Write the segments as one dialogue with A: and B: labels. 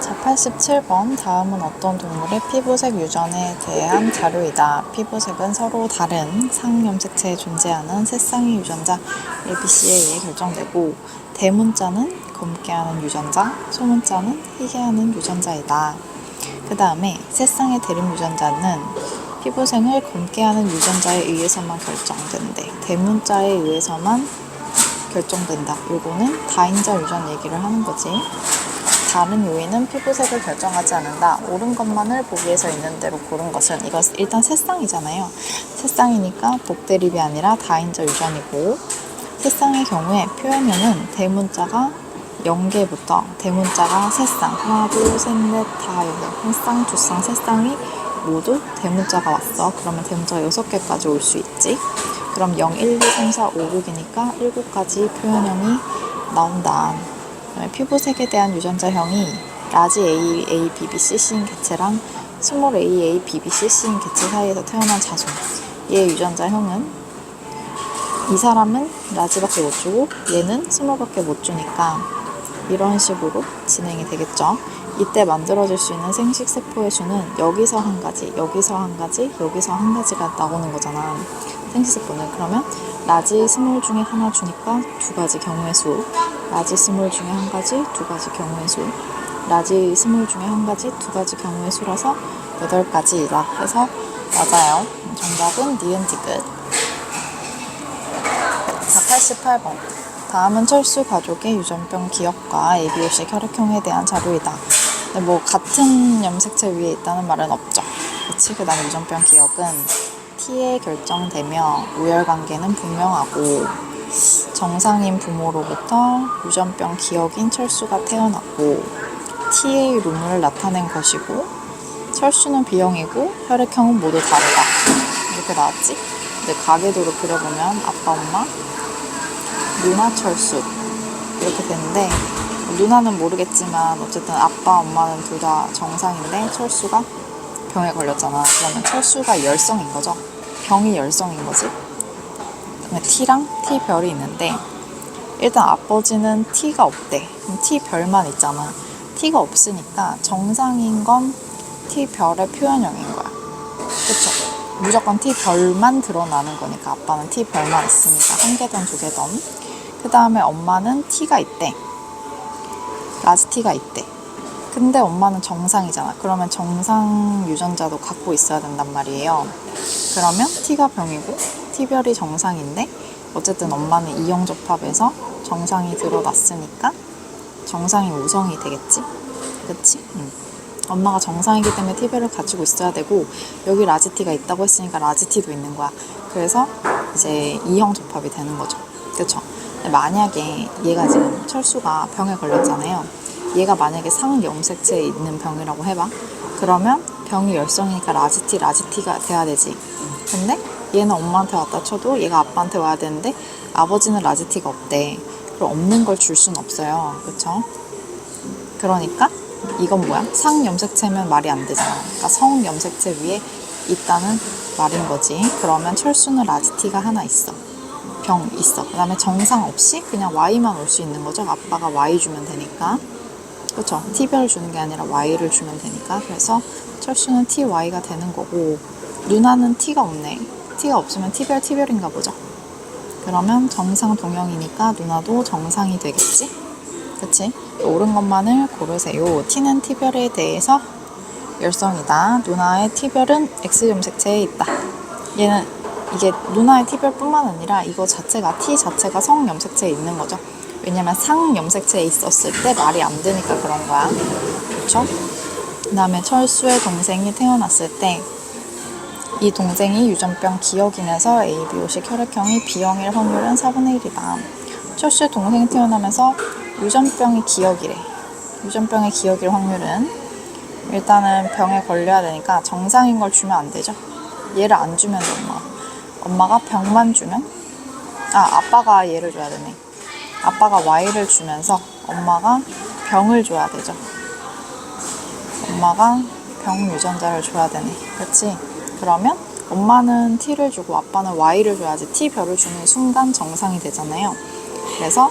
A: 자, 87번. 다음은 어떤 동물의 피부색 유전에 대한 자료이다. 피부색은 서로 다른 상염색체에 존재하는 세 쌍의 유전자 ABC에 의해 결정되고, 대문자는 검게 하는 유전자, 소문자는 희게 하는 유전자이다. 그 다음에 세 쌍의 대립 유전자는 피부색을 검게 하는 유전자에 의해서만 결정된대. 대문자에 의해서만 결정된다. 요거는 다인자 유전 얘기를 하는 거지. 다른 요인은 피부색을 결정하지 않는다. 옳은 것만을 보기에서 있는 대로 고른 것은, 이거 일단 세 쌍이잖아요. 세 쌍이니까 복대립이 아니라 다인자 유전이고, 세 쌍의 경우에 표현형은 대문자가 0개부터 대문자가 세 쌍, 하나, 둘, 셋, 넷, 다 여섯, 한 쌍, 두 쌍, 세 쌍이 모두 대문자가 왔어. 그러면 대문자가 6개까지 올 수 있지. 그럼 0, 1, 2, 3, 4, 5, 6이니까 7가지 표현형이 나온다. 피부색에 대한 유전자형이 라지 A, A, B, B, C, C인 개체랑 스몰 A, A, B, B, C, C인 개체 사이에서 태어난 자손. 얘의 유전자형은 이 사람은 라지밖에 못 주고 얘는 스몰밖에 못 주니까 이런 식으로 진행이 되겠죠. 이때 만들어질 수 있는 생식세포의 수는 여기서 한 가지, 여기서 한 가지, 여기서 한 가지가 나오는 거잖아. 생식세포는. 그러면 라지 스몰 중에 하나 주니까 2가지 경우의 수, 라지 스몰 중에 한 가지, 2가지 경우의 수, 라지 스몰 중에 한 가지, 2가지 경우의 수라서 8가지이다 해서 맞아요. 정답은 니은 디귿. 자, 88번. 다음은 철수 가족의 유전병 기억과 ABOC 혈액형에 대한 자료이다. 근데 뭐 같은 염색체 위에 있다는 말은 없죠. 그치? 그 다음에 유전병 기억은 T에 결정되며 우열관계는 분명하고, 정상인 부모로부터 유전병 기억인 철수가 태어났고, T의 루물을 나타낸 것이고, 철수는 B형이고 혈액형은 모두 다르다. 이렇게 나왔지? 근데 가계도로 그려보면 아빠, 엄마, 누나, 철수 이렇게 되는데, 누나는 모르겠지만 어쨌든 아빠, 엄마는 둘 다 정상인데 철수가 병에 걸렸잖아. 그러면 철수가 열성인 거죠. 병이 열성인 거지. 그다음에 T랑 T별이 있는데, 일단 아버지는 T가 없대. 그럼 T별만 있잖아. T가 없으니까 정상인 건 T별의 표현형인 거야. 그쵸? 무조건 T별만 드러나는 거니까 아빠는 T별만 있으니까 1개든 2개든. 그 다음에 엄마는 T가 있대. 라지 T가 있대. 근데 엄마는 정상이잖아. 그러면 정상 유전자도 갖고 있어야 된단 말이에요. 그러면 T가 병이고 T별이 정상인데, 어쨌든 엄마는 이형접합에서 정상이 드러났으니까 정상이 우성이 되겠지? 그치? 엄마가 정상이기 때문에 T별을 가지고 있어야 되고, 여기 라지 T가 있다고 했으니까 라지 T도 있는 거야. 그래서 이제 이형접합이 되는 거죠. 그쵸? 만약에 얘가 지금 철수가 병에 걸렸잖아요. 얘가 만약에 상염색체에 있는 병이라고 해봐. 그러면 병이 열성이니까 라지 T가 돼야 되지. 근데 얘는 엄마한테 왔다 쳐도 얘가 아빠한테 와야 되는데, 아버지는 라지 T가 없대. 그럼 없는 걸 줄 순 없어요. 그쵸? 그러니까 이건 뭐야? 상염색체면 말이 안 되잖아. 그러니까 성염색체 위에 있다는 말인 거지. 그러면 철수는 라지 T가 하나 있어. 병 있어. 그 다음에 정상 없이 그냥 Y만 올 수 있는 거죠. 아빠가 Y 주면 되니까. 그쵸? T별을 주는 게 아니라 Y를 주면 되니까. 그래서 철수는 TY가 되는 거고, 누나는 T가 없네. T가 없으면 T별인가 보죠. 그러면 정상 동형이니까 누나도 정상이 되겠지? 그치? 옳은 것만을 고르세요. T는 T별에 대해서 열성이다. 누나의 T별은 X염색체에 있다. 얘는 이게 누나의 T별뿐만 아니라 이거 자체가, T 자체가 성염색체에 있는 거죠. 왜냐면 상염색체에 있었을 때 말이 안 되니까 그런 거야. 그쵸? 그 다음에 철수의 동생이 태어났을 때 이 동생이 유전병 기억이면서 ABO식 혈액형이 B형일 확률은 4분의 1이다. 철수의 동생이 태어나면서 유전병이 기억이래. 유전병의 기억일 확률은, 일단은 병에 걸려야 되니까 정상인 걸 주면 안 되죠. 얘를 안 주면 돼, 엄마가 병만 주면, 아빠가 얘를 줘야 되네. 아빠가 Y를 주면서 엄마가 병을 줘야 되죠. 엄마가 병 유전자를 줘야 되네. 그렇지? 그러면 엄마는 T를 주고 아빠는 Y를 줘야지 T별을 주는 순간 정상이 되잖아요. 그래서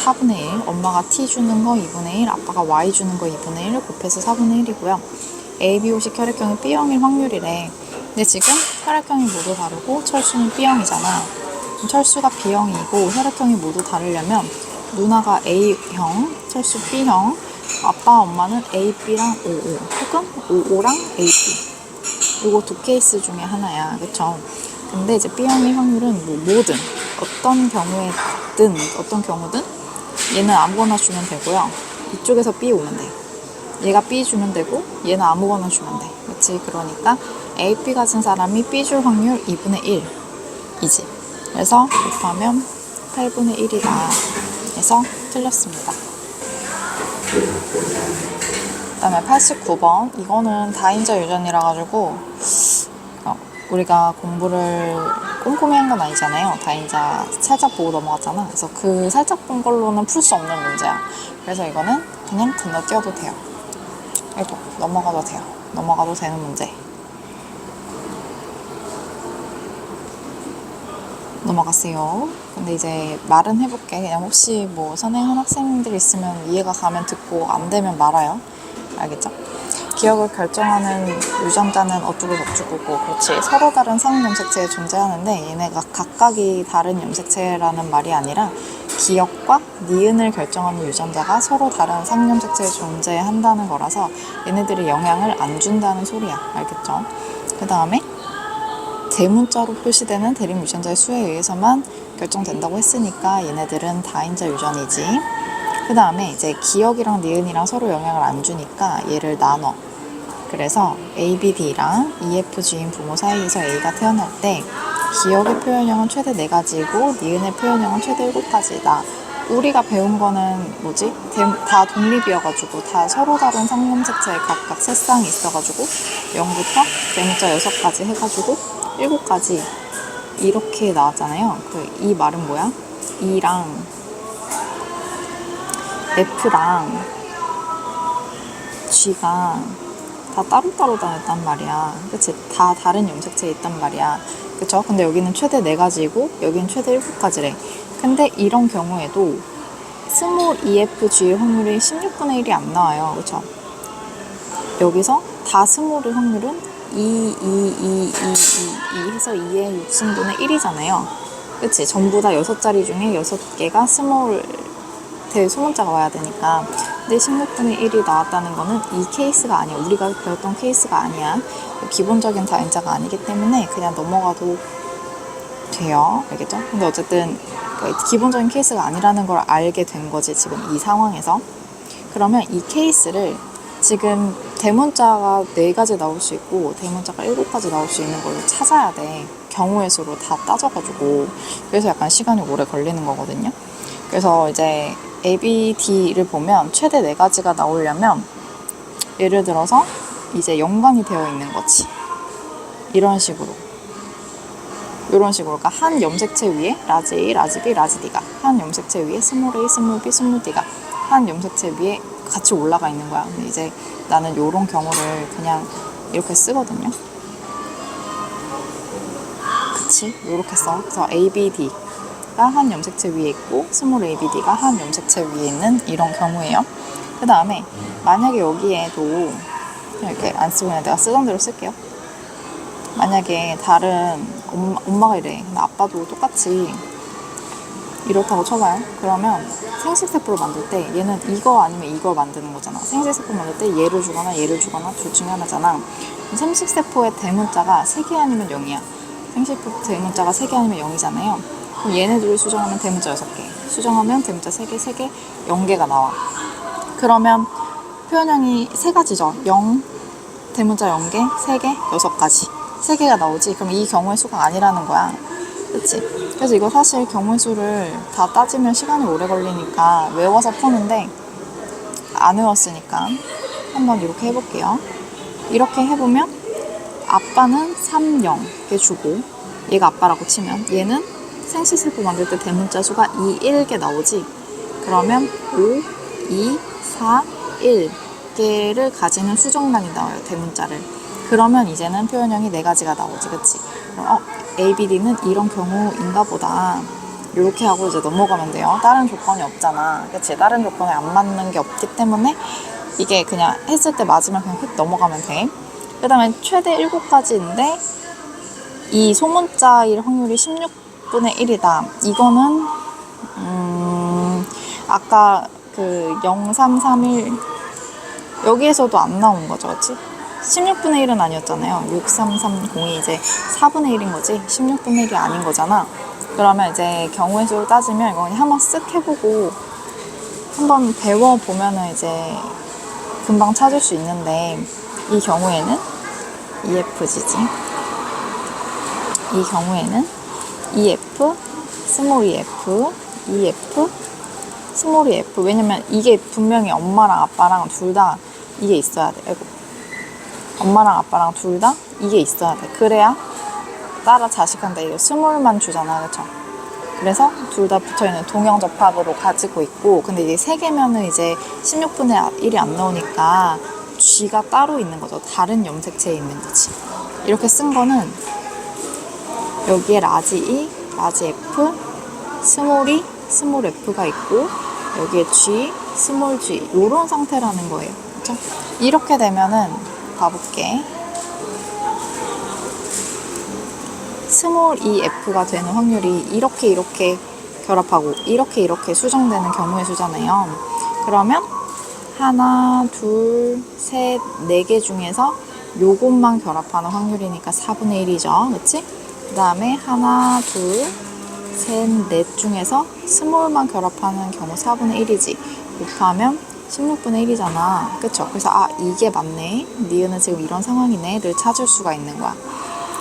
A: 4분의 1, 엄마가 t 주는 거 2분의 1, 아빠가 y 주는 거 2분의 1을 곱해서 4분의 1이고요. ABO식 혈액형이 B형일 확률이래. 근데 지금 혈액형이 모두 다르고 철수는 B형이잖아. 철수가 B형이고 혈액형이 모두 다르려면 누나가 A형, 철수 B형, 아빠, 엄마는 AB랑 OO 혹은 OO랑 AB. 이거 두 케이스 중에 하나야. 그쵸? 근데 이제 B형의 확률은 뭐든 어떤 경우든 얘는 아무거나 주면 되고요. 이쪽에서 B 오면 돼. 얘가 B 주면 되고 얘는 아무거나 주면 돼. 그치? 그러니까 AB 가진 사람이 B 줄 확률 2분의 1이지. 그래서 곱하면 8분의 1이다. 해서 틀렸습니다. 그 다음에 89번. 이거는 다인자 유전이라 가지고 우리가 공부를 꼼꼼히 한 건 아니잖아요. 다인자 살짝 보고 넘어갔잖아. 그래서 그 살짝 본 걸로는 풀 수 없는 문제야. 그래서 이거는 그냥 건너뛰어도 돼요. 아이고, 넘어가도 돼요. 넘어가도 되는 문제. 넘어갔어요. 근데 이제 말은 해볼게. 그냥 혹시 뭐 선행한 학생들 있으면 이해가 가면 듣고 안 되면 말아요. 알겠죠? 기억을 결정하는 유전자는 어쩌고 저쩌고고, 그렇지. 서로 다른 상응 염색체에 존재하는데 얘네가 각각이 다른 염색체라는 말이 아니라 기억과 니은을 결정하는 유전자가 서로 다른 상응 염색체에 존재한다는 거라서 얘네들이 영향을 안 준다는 소리야. 알겠죠? 그 다음에 대문자로 표시되는 대립 유전자의 수에 의해서만 결정된다고 했으니까 얘네들은 다인자 유전이지. 그 다음에 이제 기억이랑 니은이랑 서로 영향을 안 주니까 얘를 나눠. 그래서 ABD랑 EFG인 부모 사이에서 A가 태어날 때 기억의 표현형은 최대 4가지이고 니은의 표현형은 최대 7가지다. 우리가 배운 거는 뭐지? 다 독립이어가지고 다 서로 다른 상염색체에 각각 세 쌍이 있어가지고 0부터 대문자 6가지 해가지고 7가지 이렇게 나왔잖아요. 이 말은 뭐야? E랑 F랑 G가 다 따로따로 다녔단 말이야. 그치? 다 다른 염색체에 있단 말이야. 그쵸? 근데 여기는 최대 4가지이고 여기는 최대 7가지래. 근데 이런 경우에도 스몰 EFG의 확률이 16분의 1이 안 나와요. 그쵸? 여기서 다 스몰의 확률은 2 해서 2의 6승분의 1이잖아요. 그치? 전부 다 6자리 중에 6개가 스몰 소문자가 와야 되니까. 근데 16분의 1이 나왔다는 거는 이 케이스가 아니야. 우리가 배웠던 케이스가 아니야. 기본적인 다인자가 아니기 때문에 그냥 넘어가도 돼요. 알겠죠? 근데 어쨌든 기본적인 케이스가 아니라는 걸 알게 된 거지, 지금 이 상황에서. 그러면 이 케이스를 지금 대문자가 4가지 나올 수 있고 대문자가 7가지 나올 수 있는 걸로 찾아야 돼. 경우의 수로 다 따져가지고. 그래서 약간 시간이 오래 걸리는 거거든요. 그래서 이제 ABD를 보면 최대 4가지가 나오려면 예를 들어서 이제 연관이 되어 있는 거지. 이런 식으로. 그러니까 한 염색체 위에 라지 A, 라지 B, 라지 D가, 한 염색체 위에 스몰 A, 스몰 B, 스몰 D가 한 염색체 위에 같이 올라가 있는 거야. 근데 이제 나는 이런 경우를 그냥 이렇게 쓰거든요. 그치? 이렇게 써. 그래서 ABD가 한 염색체 위에 있고 스몰 ABD가 한 염색체 위에 있는 이런 경우예요. 그 다음에 만약에 여기에도 그냥 이렇게 안 쓰고 그냥 내가 쓰던 대로 쓸게요. 만약에 다른 엄마가 이래. 근데 아빠도 똑같이 이렇다고 쳐봐요. 그러면 생식세포를 만들 때 얘는 이거 아니면 이걸 만드는 거잖아. 생식세포 만들 때 얘를 주거나 얘를 주거나 둘 중에 하나잖아. 생식세포의 대문자가 3개 아니면 0이야. 생식세포 대문자가 3개 아니면 0이잖아요. 그럼 얘네들을 수정하면 대문자 6개. 수정하면 대문자 3개, 3개, 0개가 나와. 그러면 표현형이 3가지죠. 0, 대문자 0개, 3개, 6가지. 3개가 나오지. 그럼 이 경우의 수가 아니라는 거야. 그치? 그래서 이거 사실 경우의 수를 다 따지면 시간이 오래 걸리니까 외워서 푸는데 안 외웠으니까 한번 이렇게 해볼게요. 이렇게 해보면 아빠는 3, 0 이렇게 주고 얘가 아빠라고 치면 얘는 생식세포 만들 때 대문자 수가 2, 1개 나오지. 그러면 5, 2, 4, 1개를 가지는 수정란이 나와요. 대문자를. 그러면 이제는 표현형이 4가지가 나오지. 그치? 그럼 ABD는 이런 경우인가 보다. 이렇게 하고 이제 넘어가면 돼요. 다른 조건이 없잖아. 그치? 다른 조건에 안 맞는 게 없기 때문에 이게 그냥 했을 때 맞으면 그냥 휙 넘어가면 돼. 그 다음에 최대 7가지인데 이 소문자일 확률이 16분의 1이다. 이거는 아까 그 0331 여기에서도 안 나온 거죠. 그치? 16분의 1은 아니었잖아요. 63302 이제 4분의 1인 거지 16분의 1이 아닌 거잖아. 그러면 이제 경우의 수를 따지면 이거 그냥 한번 쓱 해보고 한번 배워보면은 이제 금방 찾을 수 있는데 이 경우에는 EFG지. 이 경우에는 EF, 스몰 EF, EF, 스몰 EF. 왜냐면 이게 분명히 엄마랑 아빠랑 둘 다 이게 있어야 돼. 아이고. 엄마랑 아빠랑 둘 다 이게 있어야 돼. 그래야 따라 자식한테 이거 스몰만 주잖아. 그쵸? 그래서 둘 다 붙어있는 동형 접합으로 가지고 있고, 근데 이게 세 개면은 이제 16분의 1이 안 나오니까 G가 따로 있는 거죠. 다른 염색체에 있는 거지. 이렇게 쓴 거는 여기에 라지 E, 라지 F, 스몰 E, 스몰 F가 있고 여기에 G, 스몰 G 이런 상태라는 거예요. 그쵸? 이렇게 되면은 봐볼게. 스몰 EF가 되는 확률이 이렇게 결합하고 이렇게 수정되는 경우의 수잖아요. 그러면 하나, 둘, 셋, 4개 중에서 요것만 결합하는 확률이니까 4분의 1이죠. 그치? 그 다음에 하나, 둘, 셋, 넷 중에서 스몰만 결합하는 경우 4분의 1이지. 곱하면 16분의 1이잖아. 그쵸? 그래서 아, 이게 맞네. 니은은 지금 이런 상황이네. 를 찾을 수가 있는 거야.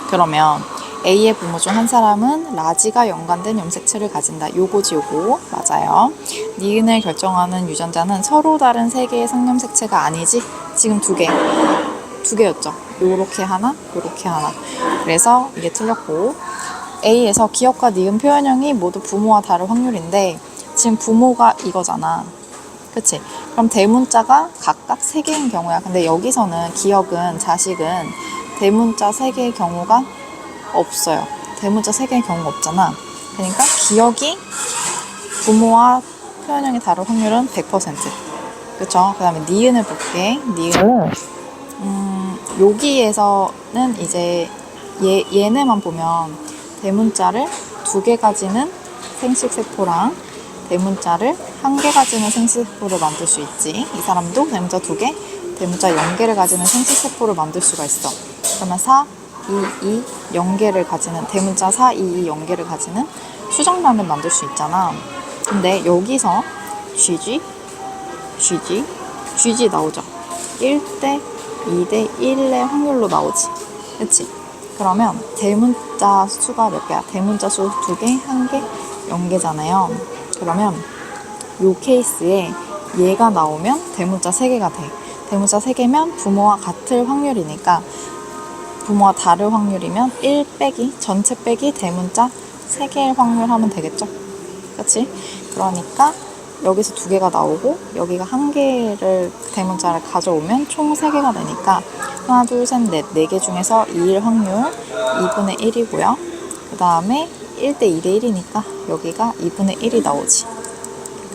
A: 그러면 A의 부모 중 한 사람은 라지가 연관된 염색체를 가진다. 요거지 요거. 맞아요. 니은을 결정하는 유전자는 서로 다른 세 개의 상염색체가 아니지. 지금 두 개였죠. 요렇게 하나, 요렇게 하나. 그래서 이게 틀렸고 A에서 기억과 니은 표현형이 모두 부모와 다를 확률인데 지금 부모가 이거잖아. 그치? 그럼 대문자가 각각 3개인 경우야. 근데 여기서는 기억은 자식은 대문자 3개의 경우가 없어요. 대문자 3개의 경우가 없잖아. 그러니까 기억이 부모와 표현형이 다를 확률은 100%. 그쵸? 그 다음에 니은을 볼게. 니은은 여기에서는 이제 얘네만 보면 대문자를 2개 가지는 생식세포랑 대문자를 1개 가지는 생식세포를 만들 수 있지. 이 사람도 대문자 2개, 대문자 0개를 가지는 생식세포를 만들 수가 있어. 그러면 4, 2, 2, 0개를 가지는 대문자 4, 2, 2, 0개를 가지는 수정란을 만들 수 있잖아. 근데 여기서 GG 나오죠. 1대 2대 1의 확률로 나오지. 그치? 그러면 대문자 수가 몇 개야? 대문자 수 2개, 1개, 0개잖아요. 그러면 요 케이스에 얘가 나오면 대문자 3개가 돼. 대문자 3개면 부모와 같을 확률이니까 부모와 다를 확률이면 1 빼기 전체 빼기 대문자 3개의 확률 하면 되겠죠? 그치? 그러니까 여기서 2개가 나오고 여기가 1개를 대문자를 가져오면 총 3개가 되니까 하나, 둘, 셋, 넷 4개 중에서 2일 확률 2분의 1이고요. 그 다음에 1대 2대 1이니까 여기가 2분의 1이 나오지.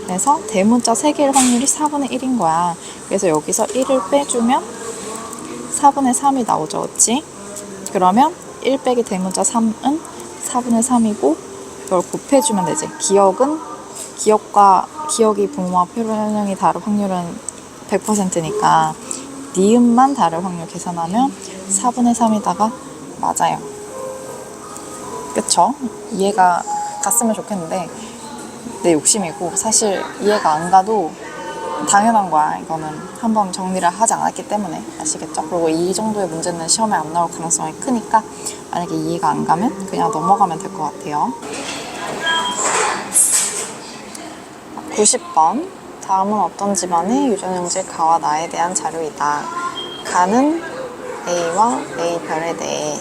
A: 그래서 대문자 3개일 확률이 4분의 1인 거야. 그래서 여기서 1을 빼주면 4분의 3이 나오죠. 그치? 그러면 1 빼기 대문자 3은 4분의 3이고 이걸 곱해주면 되지. 기억이 부모와 표현형이 다를 확률은 100%니까 니은만 다를 확률 계산하면 4분의 3이다가 맞아요. 그쵸? 이해가 갔으면 좋겠는데 내 욕심이고 사실 이해가 안 가도 당연한 거야. 이거는 한번 정리를 하지 않았기 때문에. 아시겠죠? 그리고 이 정도의 문제는 시험에 안 나올 가능성이 크니까 만약에 이해가 안 가면 그냥 넘어가면 될 것 같아요. 90번. 다음은 어떤 집안의 유전형질 가와 나에 대한 자료이다. 가는 A와 A별에 대해,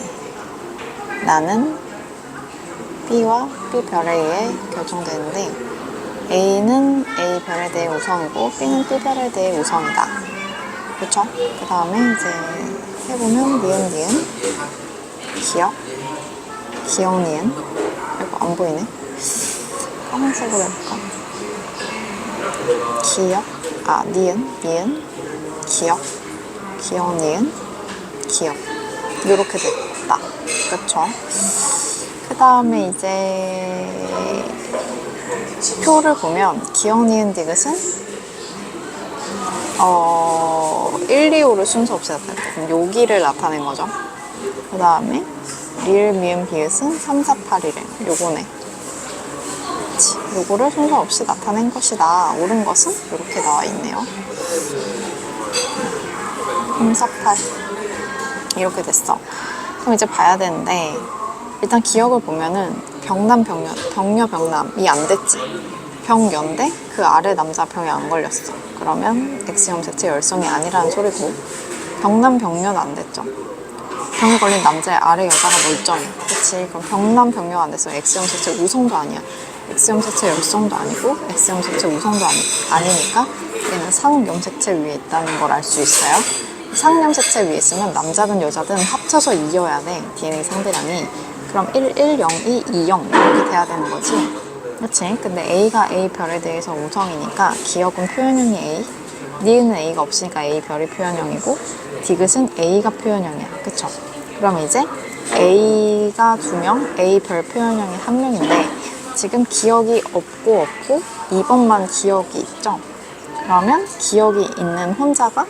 A: 나는 B와 B별에 의해 결정되는데 A는 A별에 대해 우성이고 B는 B별에 대해 우성이다. 그쵸? 그 다음에 이제 해보면 니은, 기억, 니은. 이거 안 보이네. 파란색으로 해볼까? 기역, 니은, 기역, 니은, 기역. 요렇게 됐다. 그쵸? 그 다음에 이제 표를 보면 기역, 니은, 디귿은 1, 2, 5를 순서 없이 나타냈다. 그럼 여기를 나타낸 거죠. 그 다음에 리을, 미음, 비읍은 3, 4, 8이래. 요거네. 요거를 순서 없이 나타낸 것이다. 옳은 것은 이렇게 나와 있네요. 3, 4, 8 이렇게 됐어. 그럼 이제 봐야 되는데 일단 기억을 보면은 병남, 병녀, 병남이 안 됐지. 병연대 그 아래 남자 병에 안 걸렸어. 그러면 X염색체 열성이 아니라는 소리고 병남, 병녀는 안 됐죠. 병에 걸린 남자의 아래 여자가 멀쩡해. 그치? 그럼 병남, 병녀가 안 됐어. X염색체 우성도 아니야. X염색체 열성도 아니고 X염색체 우성도 아니니까 얘는 상염색체 위에 있다는 걸 알 수 있어요. 상염색체 위에 있으면 남자든 여자든 합쳐서 2여야 돼. DNA 상대량이. 그럼 1, 1, 0, 2, 2, 0 이렇게 돼야 되는 거지. 그치? 근데 A가 A별에 대해서 우성이니까 기역은 표현형이 A, 니은은 A가 없으니까 A별이 표현형이고 디귿은 A가 표현형이야. 그쵸? 그럼 이제 A가 2명, A별 표현형이 1명인데 지금 기억이 없고 2번만 기억이 있죠? 그러면 기억이 있는 혼자가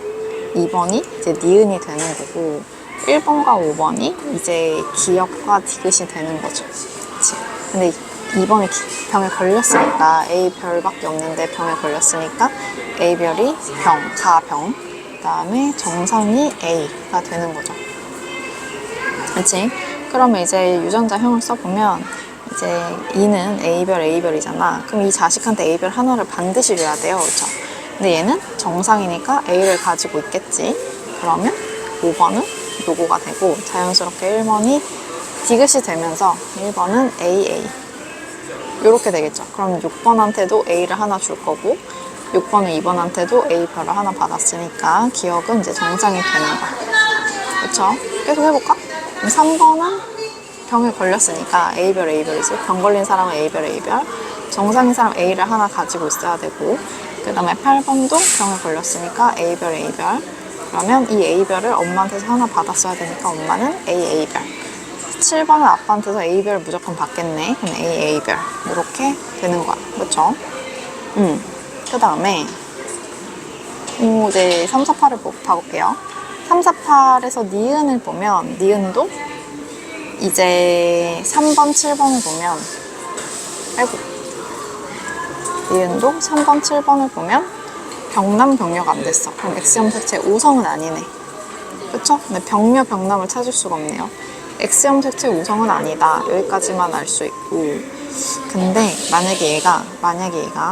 A: 2번이 이제 니은이 되는 거고 1번과 5번이 이제 기억과 디귿이 되는 거죠. 그치? 근데 2번이 병에 걸렸으니까 A별밖에 없는데 병에 걸렸으니까 A별이 가병 그 다음에 정상이 A가 되는 거죠. 그치? 그러면 이제 유전자형을 써보면 이제 E는 A별이잖아. 그럼 이 자식한테 A별 하나를 반드시 줘야 돼요. 그렇죠? 근데 얘는 정상이니까 A를 가지고 있겠지. 그러면 5번은 요거가 되고 자연스럽게 1번이 디귿이 되면서 1번은 AA 요렇게 되겠죠. 그럼 6번한테도 A를 하나 줄 거고 6번은 2번한테도 A별을 하나 받았으니까 기억은 이제 정상이 되는 거야. 그쵸? 계속 해볼까? 3번은 병에 걸렸으니까 A별이지. 병 걸린 사람은 A별. 정상인 사람 A를 하나 가지고 있어야 되고 그 다음에 8번도 병에 걸렸으니까 A별. 그러면 이 A별을 엄마한테서 하나 받았어야 되니까 엄마는 A별. 7번은 아빠한테서 A별 무조건 받겠네. 그럼 A별. 이렇게 되는 거야. 그쵸? 그 다음에 이제 3, 4, 8을 봐볼게요. 3, 4, 8에서 니은을 보면 니은도 이제 3번, 7번을 보면 니은도 3번, 7번을 보면 병남, 병녀가 안 됐어. 그럼 X염색체 우성은 아니네. 그쵸? 근데 병녀, 병남을 찾을 수가 없네요. X염색체 우성은 아니다. 여기까지만 알 수 있고 근데 만약에 얘가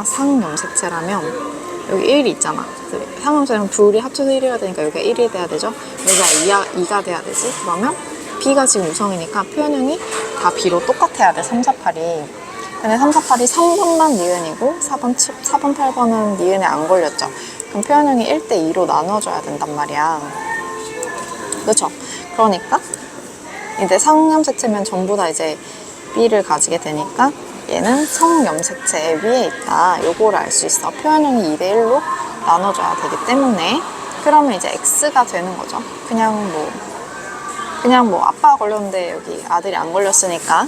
A: 상염색체라면 여기 1이 있잖아. 상염색은 둘이 합쳐서 1이어야 되니까 여기가 1이 돼야 되죠. 여기가 2가 돼야 되지. 그러면 B가 지금 우성이니까 표현형이 다 B로 똑같아야 돼. 3, 4, 8이. 근데 3, 4, 8이 3번만 니은이고 4번, 8번은 니은에 안 걸렸죠. 그럼 표현형이 1대 2로 나눠줘야 된단 말이야. 그렇죠? 그러니까 이제 상염색체면 전부 다 이제 B를 가지게 되니까 얘는 성염색체 위에 있다. 요거를 알 수 있어. 표현형이 2대 1로 나눠줘야 되기 때문에 그러면 이제 X가 되는 거죠. 그냥 뭐 아빠가 걸렸는데 여기 아들이 안 걸렸으니까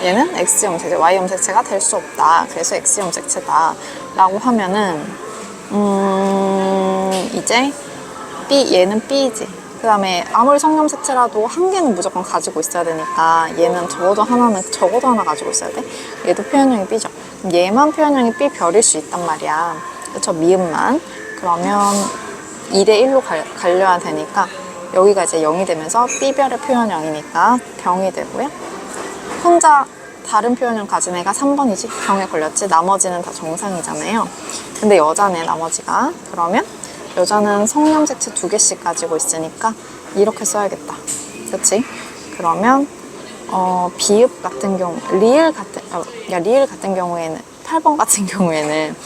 A: 얘는 X염색체, Y염색체가 될 수 없다. 그래서 X염색체다 라고 하면은 이제 얘는 B지. 그 다음에 아무리 성염색체라도 한 개는 무조건 가지고 있어야 되니까 얘는 적어도 하나 가지고 있어야 돼. 얘도 표현형이 B죠. 얘만 표현형이 B별일 수 있단 말이야. 그쵸? 미음만. 그러면 2대 1로 갈려야 되니까 여기가 이제 0이 되면서 B별의 표현형이니까 병이 되고요. 혼자 다른 표현을 가진 애가 3번이지. 병에 걸렸지. 나머지는 다 정상이잖아요. 근데 여자네 나머지가. 그러면 여자는 성염색체 2개씩 가지고 있으니까 이렇게 써야겠다. 그치? 그러면 비읍 같은 경우 리을 같은 경우에는 8번 같은 경우에는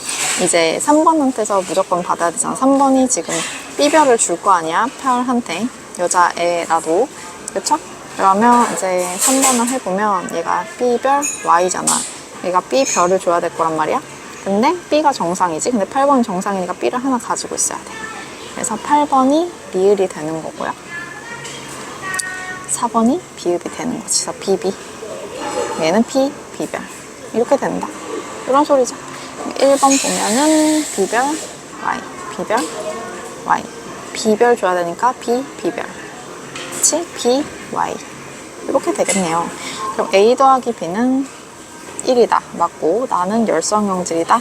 A: 이제 3번한테서 무조건 받아야 되잖아. 3번이 지금 B별을 줄 거 아니야. 8한테 여자애라도. 그쵸? 그러면 이제 3번을 해보면 얘가 B별 Y잖아. 얘가 B별을 줘야 될 거란 말이야. 근데 B가 정상이지. 근데 8번이 정상이니까 B를 하나 가지고 있어야 돼. 그래서 8번이 리을이 되는 거고요. 4번이 비읍이 되는 거지. 그래서 BB. 얘는 P, B별. 이렇게 된다. 이런 소리죠. 1번 보면은 B별, Y. B별, Y. B별 줘야 되니까 B, B별. 그치? B, Y. 이렇게 되겠네요. 그럼 A 더하기 B는 1이다. 맞고, 나는 열성형질이다.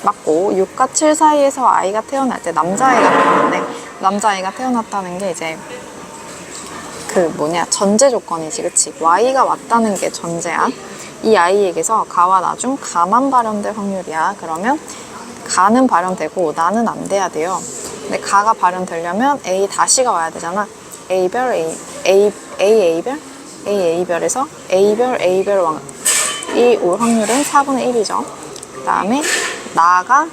A: 맞고, 6과 7 사이에서 아이가 태어날 때 남자아이가 태어났는데, 남자아이가 태어났다는 게 이제 전제 조건이지, 그치? Y가 왔다는 게 전제야. 이 아이에게서 가와 나 중 가만 발현될 확률이야. 그러면 가는 발현되고 나는 안 돼야 돼요. 근데 가가 발현되려면 A 다시가 와야 되잖아. A별, A별? A별에서 A별, 이 올 확률은 4분의 1이죠. 그 다음에 나가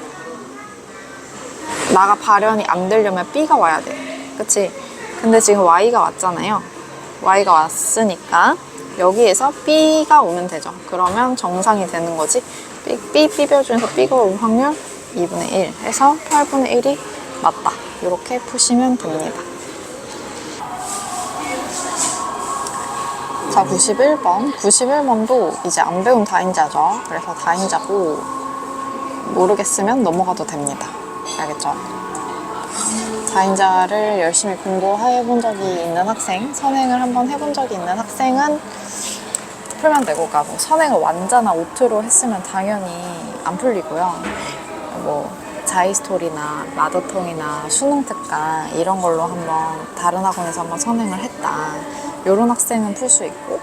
A: 발현이 안 되려면 B가 와야 돼. 그치? 근데 지금 Y가 왔잖아요. Y가 왔으니까 여기에서 B가 오면 되죠. 그러면 정상이 되는 거지. B별 중에서 B가 올 확률 2분의 1 해서 8분의 1이 맞다. 이렇게 푸시면 됩니다. 자, 91번. 91번도 이제 안 배운 다인자죠. 그래서 다인자고 모르겠으면 넘어가도 됩니다. 알겠죠? 다인자를 열심히 공부해본 적이 있는 학생, 선행을 한번 해본 적이 있는 학생은 풀면 되고, 그러니까 뭐 선행을 완자나 오트로 했으면 당연히 안 풀리고요. 뭐 자이스토리나 마더통이나 수능 특강 이런 걸로 한번 다른 학원에서 한번 선행을 했다. 이런 학생은 풀 수 있고,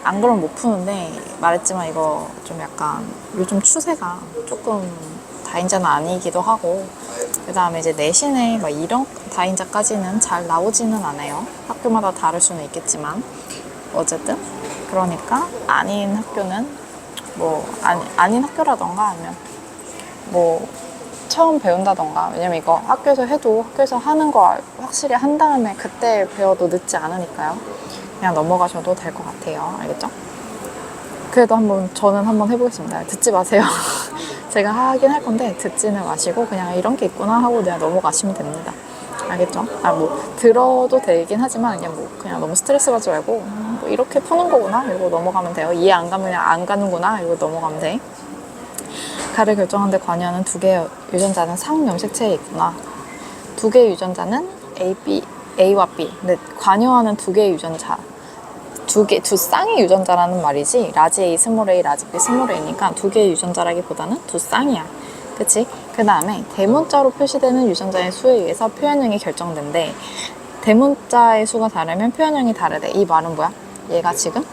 A: 안 그러면 못 푸는데 말했지만 이거 좀 약간 요즘 추세가 조금 다인자는 아니기도 하고, 그 다음에 이제 내신에 막 이런 다인자까지는 잘 나오지는 않아요. 학교마다 다를 수는 있겠지만 어쨌든 그러니까 아닌 학교는 뭐 아닌 학교라던가 아니면 뭐 처음 배운다던가, 왜냐면 이거 학교에서 해도 학교에서 하는 거 확실히 한 다음에 그때 배워도 늦지 않으니까요. 그냥 넘어가셔도 될 것 같아요. 알겠죠? 그래도 저는 한번 해보겠습니다. 듣지 마세요. 제가 하긴 할 건데 듣지는 마시고 그냥 이런 게 있구나 하고 그냥 넘어가시면 됩니다. 알겠죠? 뭐 들어도 되긴 하지만 그냥 너무 스트레스 받지 말고 뭐 이렇게 푸는 거구나 이러고 넘어가면 돼요. 이해 안 가면 그냥 안 가는구나 이러고 넘어가면 돼. 가를 결정하는 데 관여하는 두 개의 유전자는 상염색체에 있구나. 두 개의 유전자는 A와 B. 근데 관여하는 두 개의 유전자, 두 쌍의 유전자라는 말이지, 라지 A, 스몰 a, 라지 B, 스몰 a니까 두 개의 유전자라기보다는 두 쌍이야. 그치? 그 다음에 대문자로 표시되는 유전자의 수에 의해서 표현형이 결정된대. 대문자의 수가 다르면 표현형이 다르대. 이 말은 뭐야? 얘가 지금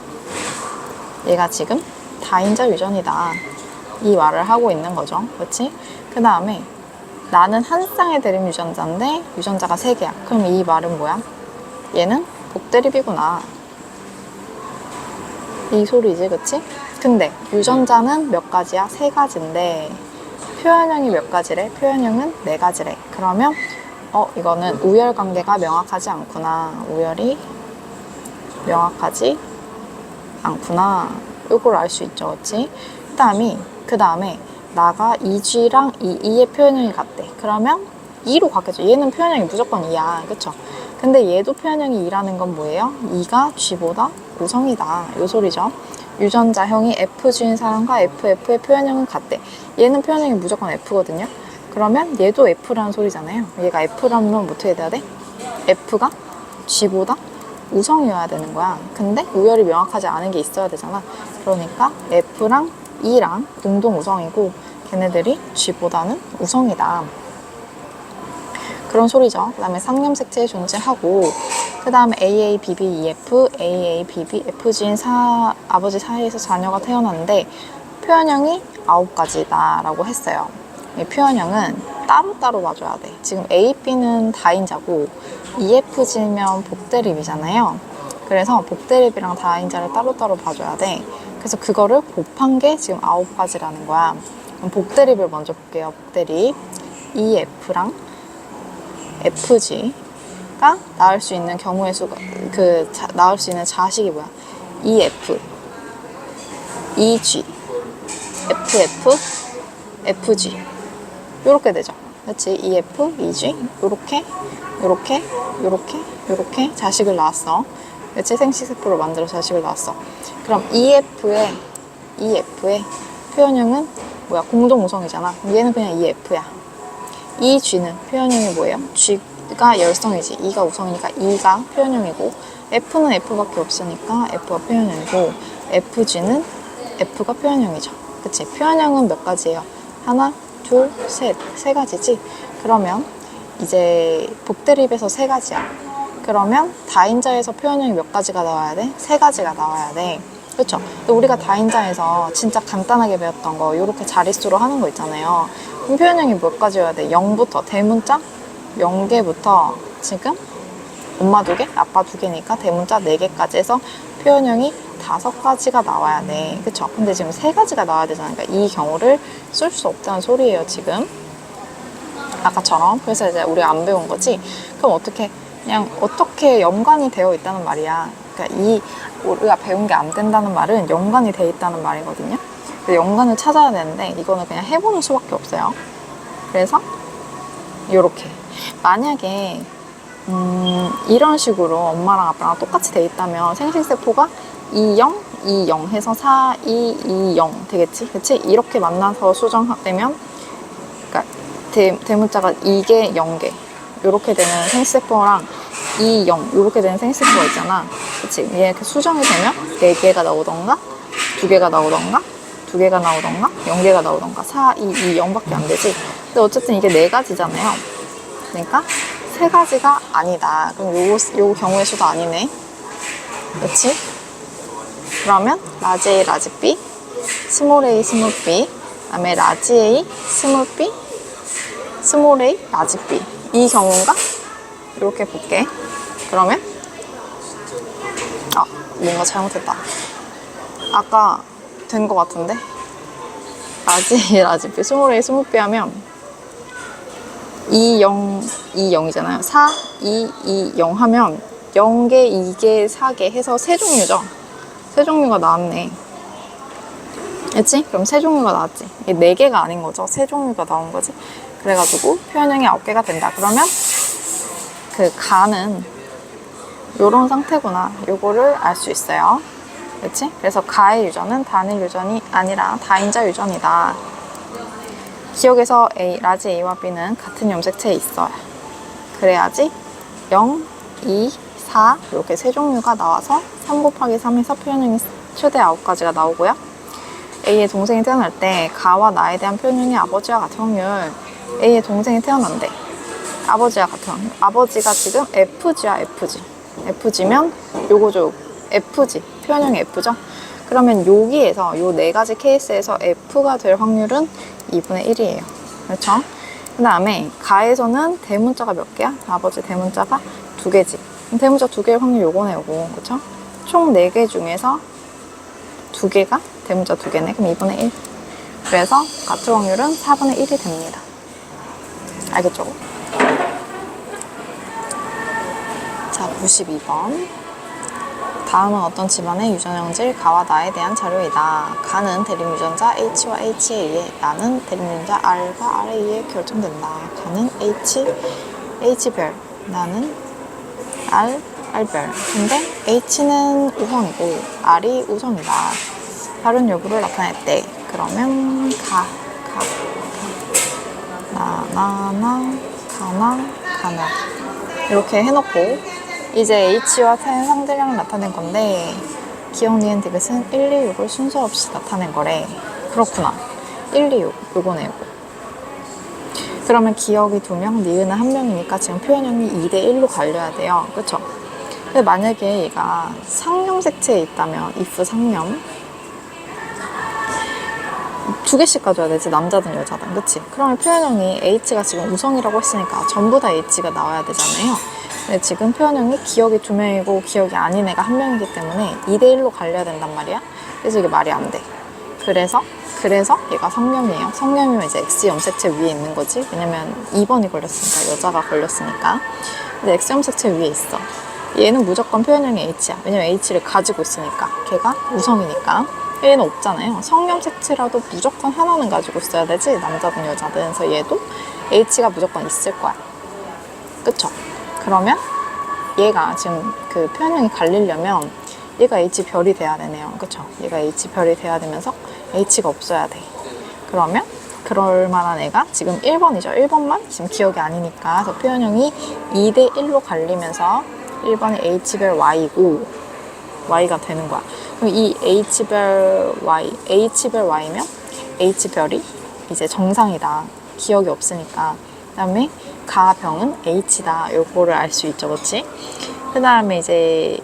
A: 다인자 유전이다. 이 말을 하고 있는 거죠. 그치? 그 다음에 나는 한 쌍의 대립 유전자인데 유전자가 3개야. 그럼 이 말은 뭐야? 얘는 복대립이구나. 이 소리지, 그치? 근데 유전자는 몇 가지야? 3가지인데 표현형이 몇 가지래? 표현형은 4가지래. 그러면 이거는 우열 관계가 명확하지 않구나. 우열이 명확하지 않구나. 이걸 알 수 있죠, 그치? 그 다음에 나가 2G랑 2의 표현형이 같대. 그러면 2로 바뀌었죠. 얘는 표현형이 무조건 2야. 그쵸? 근데 얘도 표현형이 2라는 건 뭐예요? 2가 G보다 우성이다. 이 소리죠. 유전자형이 FG인 사람과 FF의 표현형은 같대. 얘는 표현형이 무조건 F거든요. 그러면 얘도 F라는 소리잖아요. 얘가 F라면 어떻게 돼야 돼? F가 G보다 우성이어야 되는 거야. 근데 우열이 명확하지 않은 게 있어야 되잖아. 그러니까 F랑 E랑 공동 우성이고 걔네들이 G보다는 우성이다. 그런 소리죠. 그 다음에 상염색체에 존재하고, 그 다음에 AA, BB, EF, AA, BB, FG인 아버지 사이에서 자녀가 태어났는데 표현형이 9가지다 라고 했어요. 이 표현형은 따로따로 봐줘야 돼. 지금 A, B는 다인자고 EFG면 복대립이잖아요. 그래서 복대립이랑 다인자를 따로따로 봐줘야 돼. 그래서 그거를 곱한 게 지금 9가지라는 거야. 그럼 복대립을 먼저 볼게요. 복대립 EF랑 FG가 낳을 수 있는 경우의 수가, 낳을 수 있는 자식이 뭐야? EF, EG, FF, FG 요렇게 되죠. 그렇지? EF, EG 요렇게 요렇게 요렇게 요렇게 자식을 낳았어. 그렇지? 생식세포를 만들어 자식을 낳았어. 그럼 EF의 표현형은 뭐야? 공동우성이잖아. 얘는 그냥 EF야. EG는 표현형이 뭐예요? G가 열성이지. E가 우성이니까 E가 표현형이고, F는 F밖에 없으니까 F가 표현형이고, FG는 F가 표현형이죠. 그치? 표현형은 몇 가지예요? 하나, 둘, 셋. 세 가지지? 그러면 이제 복대립에서 세 가지야. 그러면 다인자에서 표현형이 몇 가지가 나와야 돼? 세 가지가 나와야 돼. 그렇죠? 우리가 다인자에서 진짜 간단하게 배웠던 거 이렇게 자릿수로 하는 거 있잖아요. 그럼 표현형이 몇 가지여야 돼? 0부터 대문자 0개부터 지금 엄마 2개, 아빠 2개니까 대문자 4개까지 해서 표현형이 5가지가 나와야 돼. 그쵸? 근데 지금 3가지가 나와야 되잖아요. 그러니까 이 경우를 쓸 수 없다는 소리예요, 지금. 아까처럼. 그래서 이제 우리가 안 배운 거지. 그럼 어떻게 연관이 되어 있다는 말이야. 그러니까 우리가 배운 게 안 된다는 말은 연관이 되어 있다는 말이거든요. 연관을 찾아야 되는데 이거는 그냥 해보는 수밖에 없어요. 그래서 이렇게 만약에 이런 식으로 엄마랑 아빠랑 똑같이 돼 있다면 생식세포가 20, 20 해서 4, 2, 2, 0 되겠지? 그치? 이렇게 만나서 수정되면 그러니까 대문자가 2개, 0개 이렇게 되는 생식세포랑 2, 0 이렇게 되는 생식세포가 있잖아. 그치? 이렇게 수정이 되면 4개가 나오던가 2개가 나오던가 2개가 나오던가 0개가 나오던가 4, 2, 2, 0밖에 안 되지. 근데 어쨌든 이게 4가지잖아요. 그러니까 3가지가 아니다. 그럼 요 경우의 수도 아니네. 그렇지? 그러면 라지 A, 라지 B, 스몰 a, 스몰 b, 그다음에 라지 A, 스몰 b, 스몰 a, 라지 b. 이 경우인가? 이렇게 볼게. 그러면 뭔가 잘못했다. 아까 된 것 같은데? 라지 A, 라지 B, 스몰 a, 스몰 b 하면 2, 0, 2, 0이잖아요. 4, 2, 2, 0 하면 0개, 2개, 4개 해서 세 종류죠. 세 종류가 나왔네. 그치? 그럼 세 종류가 나왔지. 이게 4개가 아닌 거죠. 세 종류가 나온 거지. 그래가지고 표현형이 9개가 된다. 그러면 그 가는 요런 상태구나. 요거를 알 수 있어요. 그치? 그래서 가의 유전은 단일 유전이 아니라 다인자 유전이다. 기억에서 라지 A와 B는 같은 염색체에 있어요. 그래야지 0, 2, 4 이렇게 세 종류가 나와서 3 곱하기 3에서 표현형이 최대 9가지가 나오고요. A의 동생이 태어날 때 가와 나에 대한 표현형이 아버지와 같은 확률. A의 동생이 태어난대. 아버지와 같은 확률. 아버지가 지금 FG야, FG. FG면 요거죠. FG. 표현형이 F죠. 그러면 여기에서 요 4가지 케이스에서 F가 될 확률은 2분의 1이에요. 그렇죠? 그 다음에 가에서는 대문자가 몇 개야? 아버지 대문자가 2개지. 대문자 2개의 확률 요거네, 요거. 그쵸? 총 4개 중에서 2개가 대문자 2개네. 그럼 2분의 1. 그래서 같은 확률은 4분의 1이 됩니다. 알겠죠? 자, 92번. 다음은 어떤 집안의 유전형질 가와 나에 대한 자료이다. 가는 대립유전자 H와 H에 의해, 나는 대립유전자 R과 R에 의해 결정된다. 가는 H별, 나는 R별. 근데 H는 우성이고 R이 우성이다. 다른 여부를 나타냈대. 그러면 가나 이렇게 해놓고 이제 H와 T의 상대량을 나타낸 건데 기억, 니은, 디귿은 1, 2, 6을 순서 없이 나타낸 거래. 그렇구나. 1, 2, 6 요거네, 요거. 그러면 기억이 2명, 니은은 1명이니까 지금 표현형이 2대 1로 갈려야 돼요. 그쵸? 근데 만약에 얘가 상염색체에 있다면 if 상염 2개씩 가져야 되지, 남자든 여자든. 그치? 그러면 표현형이 H가 지금 우성이라고 했으니까 전부 다 H가 나와야 되잖아요. 근데 지금 표현형이 기억이 2명이고 기억이 아닌 애가 1명이기 때문에 2대1로 갈려야 된단 말이야. 그래서 이게 말이 안 돼. 그래서 얘가 성염이에요. 성염이면 이제 X 염색체 위에 있는 거지. 왜냐면 2번이 걸렸으니까, 여자가 걸렸으니까. 근데 X 염색체 위에 있어. 얘는 무조건 표현형이 H야. 왜냐면 H를 가지고 있으니까. 걔가 우성이니까. 얘는 없잖아요. 성염색체라도 무조건 하나는 가지고 있어야 되지, 남자든 여자든. 그래서 얘도 H가 무조건 있을 거야. 그쵸? 그러면 얘가 지금 그 표현형이 갈리려면 얘가 H별이 돼야 되네요. 그쵸? 얘가 H별이 돼야 되면서 H가 없어야 돼. 그러면 그럴 만한 애가 지금 1번이죠. 1번만 지금 기억이 아니니까. 그래서 표현형이 2대 1로 갈리면서 1번이 H별 Y고 Y가 되는 거야. 그럼 이 H별 Y면 H별이 이제 정상이다. 기억이 없으니까. 그 다음에 가병은 H다. 요거를 알 수 있죠. 그렇지? 그 다음에 이제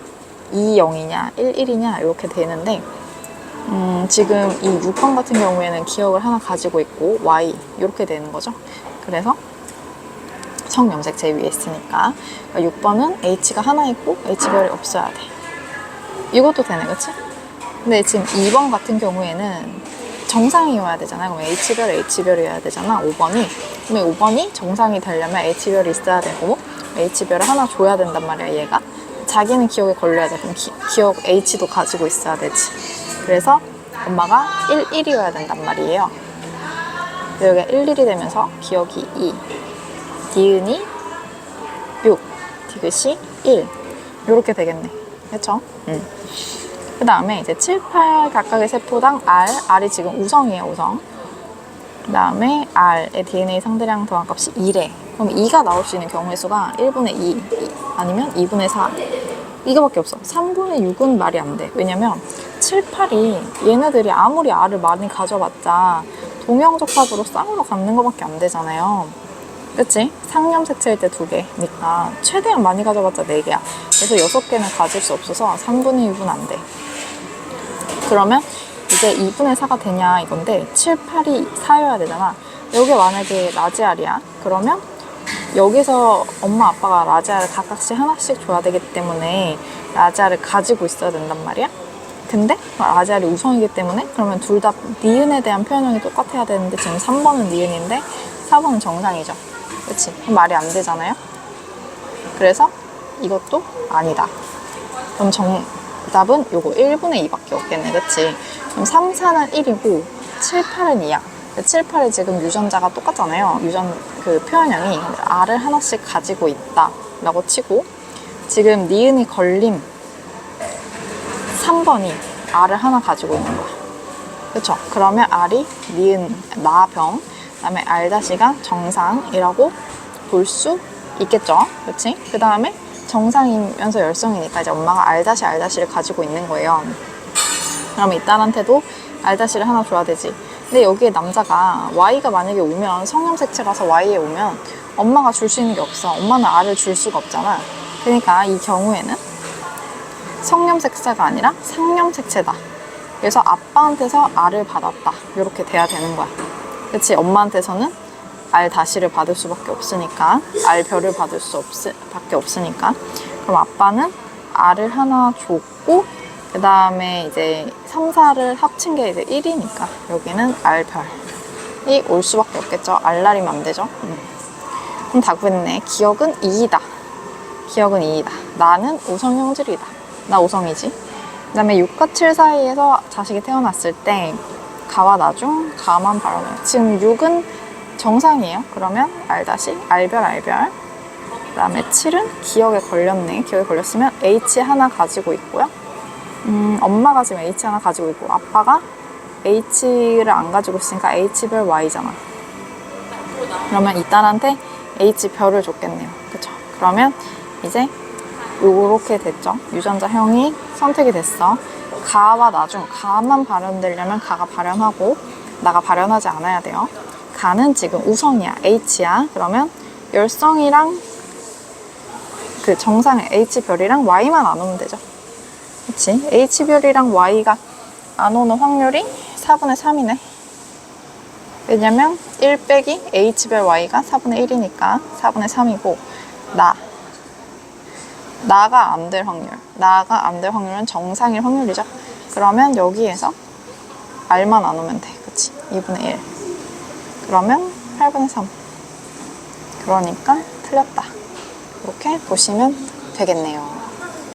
A: 2, 0이냐 1, 1이냐 이렇게 되는데 지금 이 6번 같은 경우에는 기억을 하나 가지고 있고 Y 이렇게 되는 거죠. 그래서 성염색체 위에 있으니까 6번은 H가 하나 있고 H별이 없어야 돼. 이것도 되네, 그치? 근데 지금 2번 같은 경우에는 정상이어야 되잖아요. 그럼 H별이어야 되잖아, 5번이. 그러면 5번이 정상이 되려면 H별이 있어야 되고 H별을 하나 줘야 된단 말이야, 얘가. 자기는 기억에 걸려야 돼. 그럼 기억 H도 가지고 있어야 되지. 그래서 엄마가 1, 1이어야 된단 말이에요. 여기가 1, 1이 되면서 기억이 2, 니은이 6, 디귿이 1 이렇게 되겠네. 그쵸? 그 다음에 이제 7, 8 각각의 세포당 R이 지금 우성이에요, 우성. 그 다음에 R의 DNA 상대량 도안값이 2래. 그럼 2가 나올 수 있는 경우의 수가 1분의 2 아니면 2분의 4 이거밖에 없어. 3분의 6은 말이 안 돼. 왜냐면 7, 8이 얘네들이 아무리 R을 많이 가져봤자 동형적합으로 쌍으로 갖는 거밖에 안 되잖아요. 그치? 상염색체일 때 2개니까 최대한 많이 가져봤자 4개야. 그래서 6개는 가질 수 없어서 3분의 6은 안 돼. 그러면 이제 2분의 4가 되냐 이건데 7, 8이 4여야 되잖아. 여기 만약에 라지알이야. 그러면 여기서 엄마 아빠가 라지알을 각각씩 하나씩 줘야 되기 때문에 라지알을 가지고 있어야 된단 말이야. 근데 라지알이 우성이기 때문에 그러면 둘 다 니은에 대한 표현형이 똑같아야 되는데 지금 3번은 니은인데 4번은 정상이죠. 그치? 말이 안 되잖아요. 그래서 이것도 아니다. 그럼 정답은 요거 1분의 2밖에 없겠네. 그치? 그럼 3, 4는 1이고 7, 8은 2야. 7, 8이 지금 유전자가 똑같잖아요. 그 표현형이 R을 하나씩 가지고 있다 라고 치고 지금 니은이 걸림 3번이 R을 하나 가지고 있는 거야. 그쵸? 그러면 R이 니은 나병 그 다음에 R-가 정상이라고 볼 수 있겠죠. 그치? 그 다음에 정상이면서 열성이니까 이제 엄마가 R-를 가지고 있는 거예요. 그러면 이 딸한테도 R-를 하나 줘야 되지. 근데 여기에 남자가 Y가 만약에 오면 성염색체라서 Y에 오면 엄마가 줄 수 있는 게 없어. 엄마는 R을 줄 수가 없잖아. 그러니까 이 경우에는 성염색체가 아니라 상염색체다. 그래서 아빠한테서 R을 받았다. 이렇게 돼야 되는 거야. 그치? 엄마한테서는 R-를 받을 수밖에 없으니까 R별을 받을 수밖에 없으니까 그럼 아빠는 R을 하나 줬고 그 다음에 이제 3, 4를 합친 게 이제 1이니까 여기는 R별이 올 수밖에 없겠죠. R날이면 안 되죠. 그럼 다 구했네. 기억은 2이다. 기억은 2이다. 나는 우성형질이다. 나 우성이지. 그 다음에 6과 7 사이에서 자식이 태어났을 때 가와 나중 가만 발언해요. 지금 6은 정상이에요. 그러면 R별. 그 다음에 7은 기억에 걸렸네. 기억에 걸렸으면 H 하나 가지고 있고요. 엄마가 지금 H 하나 가지고 있고 아빠가 H를 안 가지고 있으니까 H별 Y잖아. 그러면 이 딸한테 H별을 줬겠네요. 그쵸? 그러면 이제 요렇게 됐죠. 유전자형이 선택이 됐어. 가와 나중, 가만 발현되려면 가가 발현하고 나가 발현하지 않아야 돼요. 가는 지금 우성이야. H야. 그러면 열성이랑 그 정상의 H별이랑 Y만 안 오면 되죠. 그치? H별이랑 Y가 안 오는 확률이 4분의 3이네. 왜냐면 1 빼기 H별 Y가 4분의 1이니까 4분의 3이고 나가 안 될 확률. 나가 안 될 확률은 정상일 확률이죠. 그러면 여기에서 R만 안 오면 돼. 그치? 2분의 1. 그러면 8분의 3. 그러니까 틀렸다. 이렇게 보시면 되겠네요.